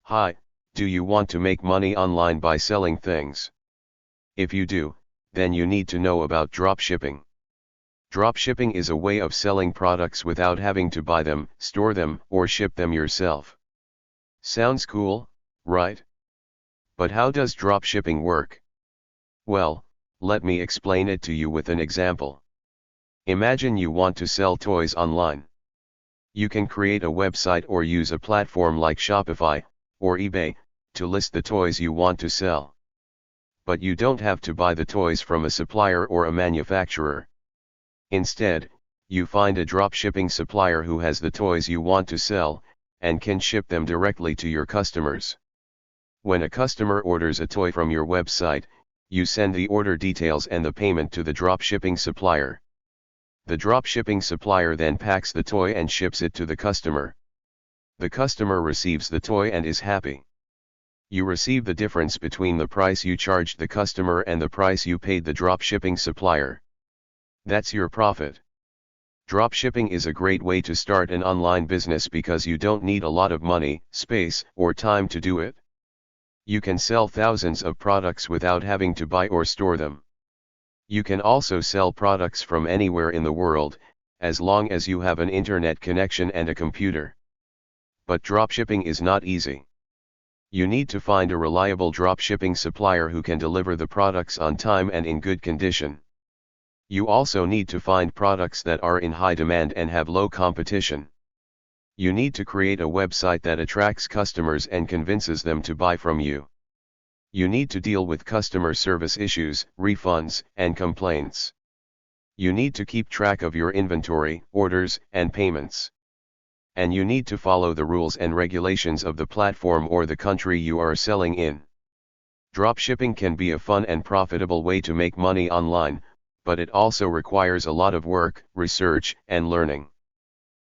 Hi, do you want to make money online by selling things? If you do, then you need to know about dropshipping. Dropshipping is a way of selling products without having to buy them, store them, or ship them yourself. Sounds cool, right? But how does dropshipping work? Well, let me explain it to you with an example. Imagine you want to sell toys online. You can create a website or use a platform like Shopify or eBay to list the toys you want to sell. But you don't have to buy the toys from a supplier or a manufacturer. Instead, you find a dropshipping supplier who has the toys you want to sell, and can ship them directly to your customers. When a customer orders a toy from your website, you send the order details and the payment to the dropshipping supplier. The dropshipping supplier then packs the toy and ships it to the customer. The customer receives the toy and is happy. You receive the difference between the price you charged the customer and the price you paid the dropshipping supplier. That's your profit. Dropshipping is a great way to start an online business because you don't need a lot of money, space, or time to do it. You can sell thousands of products without having to buy or store them. You can also sell products from anywhere in the world, as long as you have an internet connection and a computer. But dropshipping is not easy. You need to find a reliable dropshipping supplier who can deliver the products on time and in good condition. You also need to find products that are in high demand and have low competition. You need to create a website that attracts customers and convinces them to buy from you. You need to deal with customer service issues, refunds, and complaints. You need to keep track of your inventory, orders, and payments. And you need to follow the rules and regulations of the platform or the country you are selling in. Dropshipping can be a fun and profitable way to make money online, but it also requires a lot of work, research, and learning.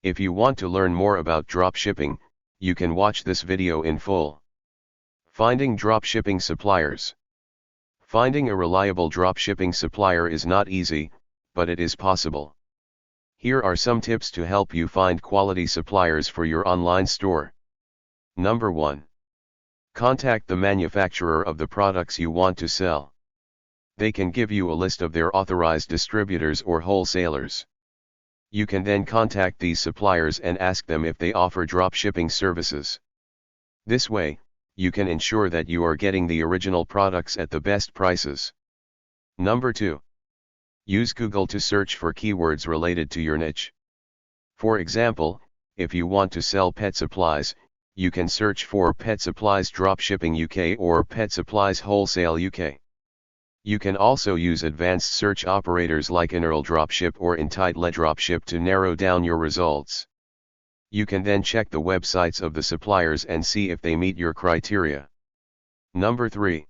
If you want to learn more about dropshipping, you can watch this video in full. Finding dropshipping suppliers. Finding a reliable dropshipping supplier is not easy, but it is possible. Here are some tips to help you find quality suppliers for your online store. Number 1. Contact the manufacturer of the products you want to sell. They can give you a list of their authorized distributors or wholesalers. You can then contact these suppliers and ask them if they offer dropshipping services. This way, you can ensure that you are getting the original products at the best prices. Number 2. Use Google to search for keywords related to your niche. For example, if you want to sell pet supplies, you can search for Pet Supplies Dropshipping UK or Pet Supplies Wholesale UK. You can also use advanced search operators like Inurl Dropship or Entitle Dropship to narrow down your results. You can then check the websites of the suppliers and see if they meet your criteria. Number 3.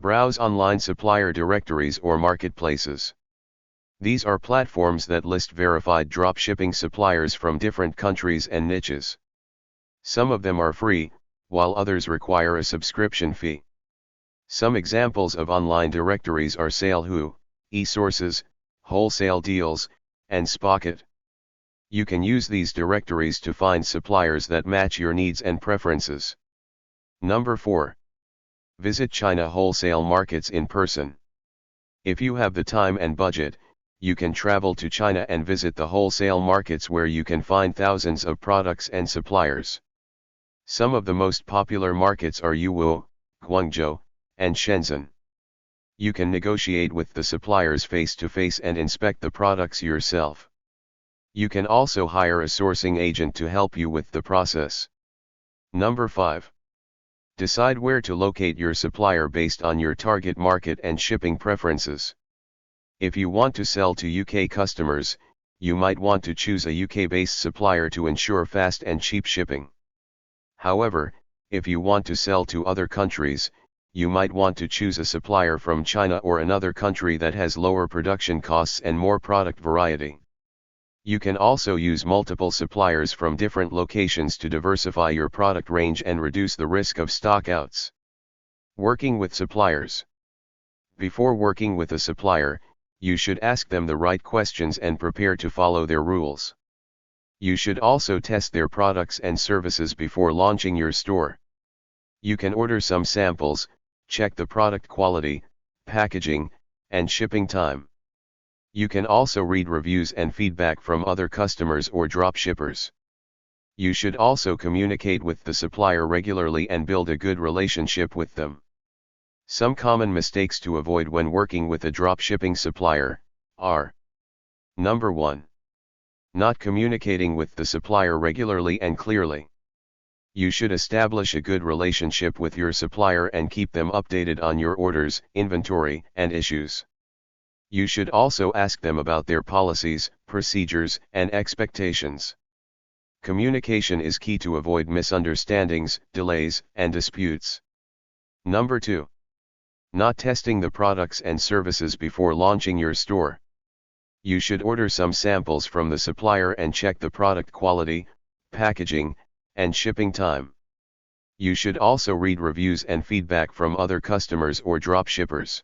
Browse online supplier directories or marketplaces. These are platforms that list verified dropshipping suppliers from different countries and niches. Some of them are free, while others require a subscription fee. Some examples of online directories are SaleWho, eSources, Wholesale Deals, and Spocket. You can use these directories to find suppliers that match your needs and preferences. Number 4. Visit China wholesale markets in person. If you have the time and budget, you can travel to China and visit the wholesale markets where you can find thousands of products and suppliers. Some of the most popular markets are Yiwu, Guangzhou, and Shenzhen. You can negotiate with the suppliers face-to-face and inspect the products yourself. You can also hire a sourcing agent to help you with the process. Number 5. Decide where to locate your supplier based on your target market and shipping preferences. If you want to sell to UK customers, you might want to choose a UK-based supplier to ensure fast and cheap shipping. However, if you want to sell to other countries, you might want to choose a supplier from China or another country that has lower production costs and more product variety. You can also use multiple suppliers from different locations to diversify your product range and reduce the risk of stockouts. Working with suppliers. Before working with a supplier, you should ask them the right questions and prepare to follow their rules. You should also test their products and services before launching your store. You can order some samples, check the product quality, packaging, and shipping time. You can also read reviews and feedback from other customers or dropshippers. You should also communicate with the supplier regularly and build a good relationship with them. Some common mistakes to avoid when working with a dropshipping supplier are: Number 1. Not communicating with the supplier regularly and clearly. You should establish a good relationship with your supplier and keep them updated on your orders, inventory, and issues. You should also ask them about their policies, procedures, and expectations. Communication is key to avoid misunderstandings, delays, and disputes. Number 2. Not testing the products and services before launching your store. You should order some samples from the supplier and check the product quality, packaging, and shipping time. You should also read reviews and feedback from other customers or dropshippers.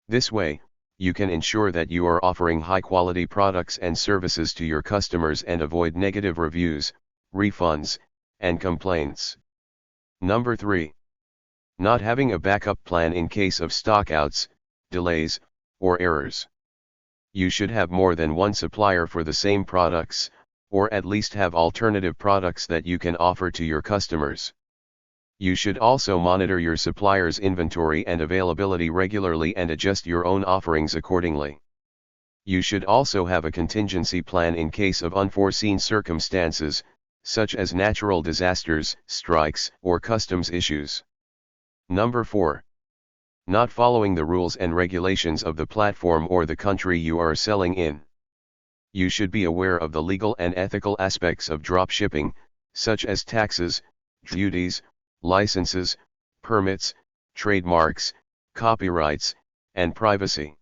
This way, you can ensure that you are offering high-quality products and services to your customers and avoid negative reviews, refunds, and complaints. Number 3. Not having a backup plan in case of stockouts, delays, or errors. You should have more than one supplier for the same products, or at least have alternative products that you can offer to your customers. You should also monitor your supplier's inventory and availability regularly and adjust your own offerings accordingly. You should also have a contingency plan in case of unforeseen circumstances, such as natural disasters, strikes, or customs issues. Number 4. Not following the rules and regulations of the platform or the country you are selling in. You should be aware of the legal and ethical aspects of dropshipping, such as taxes, duties, licenses, permits, trademarks, copyrights, and privacy.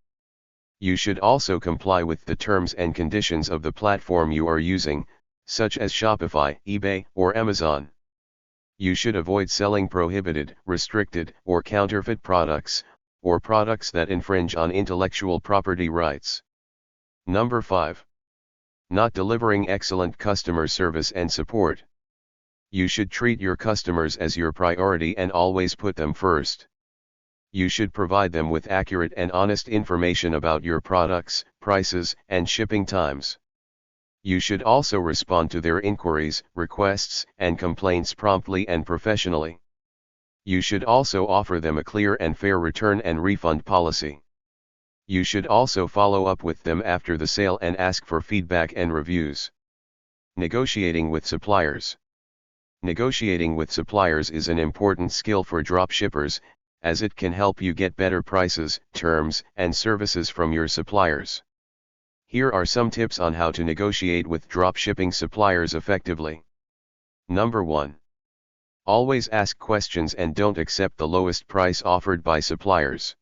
You should also comply with the terms and conditions of the platform you are using, such as Shopify, eBay, or Amazon. You should avoid selling prohibited, restricted, or counterfeit products, or products that infringe on intellectual property rights. Number 5. Not delivering excellent customer service and support. You should treat your customers as your priority and always put them first. You should provide them with accurate and honest information about your products, prices, and shipping times. You should also respond to their inquiries, requests, and complaints promptly and professionally. You should also offer them a clear and fair return and refund policy. You should also follow up with them after the sale and ask for feedback and reviews. Negotiating with suppliers. Negotiating with suppliers is an important skill for dropshippers, as it can help you get better prices, terms, and services from your suppliers. Here are some tips on how to negotiate with dropshipping suppliers effectively. Number 1. Always ask questions and don't accept the lowest price offered by suppliers.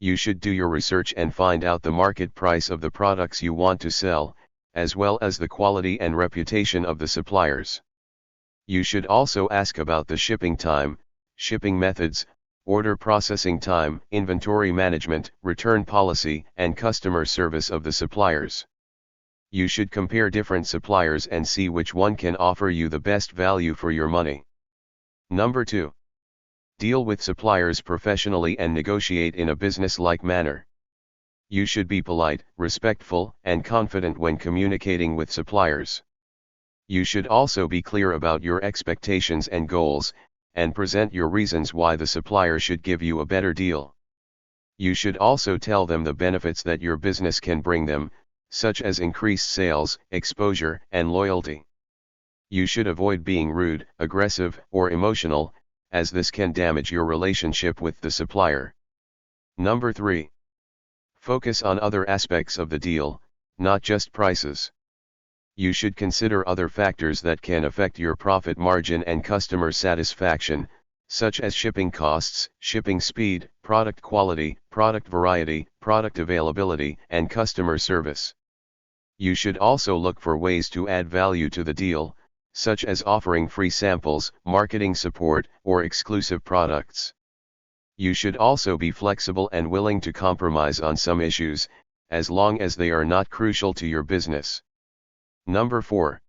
You should do your research and find out the market price of the products you want to sell, as well as the quality and reputation of the suppliers. You should also ask about the shipping time, shipping methods, order processing time, inventory management, return policy, and customer service of the suppliers. You should compare different suppliers and see which one can offer you the best value for your money. Number 2. Deal with suppliers professionally and negotiate in a business-like manner. You should be polite, respectful, and confident when communicating with suppliers. You should also be clear about your expectations and goals, and present your reasons why the supplier should give you a better deal. You should also tell them the benefits that your business can bring them, such as increased sales, exposure, and loyalty. You should avoid being rude, aggressive, or emotional, as this can damage your relationship with the supplier. Number 3. Focus on other aspects of the deal, not just prices. You should consider other factors that can affect your profit margin and customer satisfaction, such as shipping costs, shipping speed, product quality, product variety, product availability, and customer service. You should also look for ways to add value to the deal, such as offering free samples, marketing support, or exclusive products. You should also be flexible and willing to compromise on some issues, as long as they are not crucial to your business. Number 4.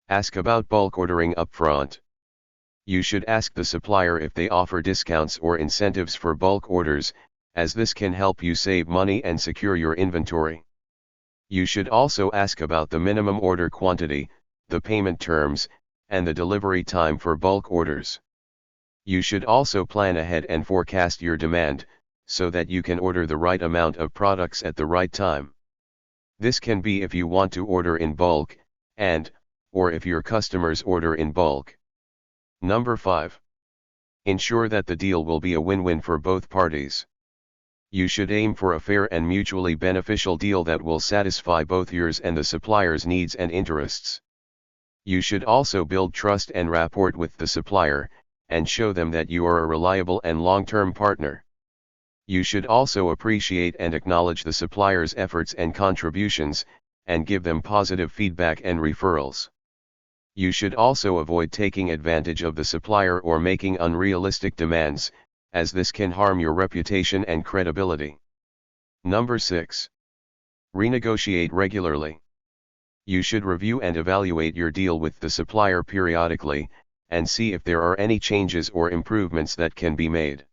Ask about bulk ordering upfront. You should ask the supplier if they offer discounts or incentives for bulk orders, as this can help you save money and secure your inventory. You should also ask about the minimum order quantity, the payment terms, and the delivery time for bulk orders. You should also plan ahead and forecast your demand, so that you can order the right amount of products at the right time. This can be if you want to order in bulk, or if your customers order in bulk. Number 5. Ensure that the deal will be a win-win for both parties. You should aim for a fair and mutually beneficial deal that will satisfy both yours and the supplier's needs and interests. You should also build trust and rapport with the supplier, and show them that you are a reliable and long-term partner. You should also appreciate and acknowledge the supplier's efforts and contributions, and give them positive feedback and referrals. You should also avoid taking advantage of the supplier or making unrealistic demands, as this can harm your reputation and credibility. Number 6. Renegotiate regularly. You should review and evaluate your deal with the supplier periodically, and see if there are any changes or improvements that can be made.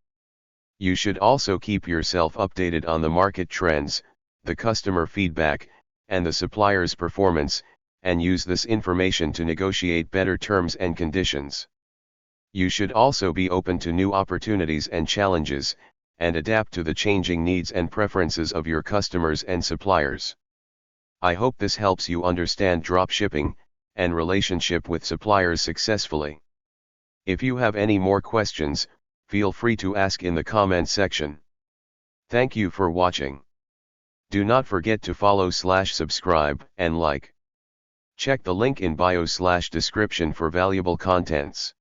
You should also keep yourself updated on the market trends, the customer feedback, and the supplier's performance, and use this information to negotiate better terms and conditions. You should also be open to new opportunities and challenges, and adapt to the changing needs and preferences of your customers and suppliers. I hope this helps you understand dropshipping and relationship with suppliers successfully. If you have any more questions, feel free to ask in the comment section. Thank you for watching. Do not forget to follow/subscribe and like. Check the link in bio/description for valuable contents.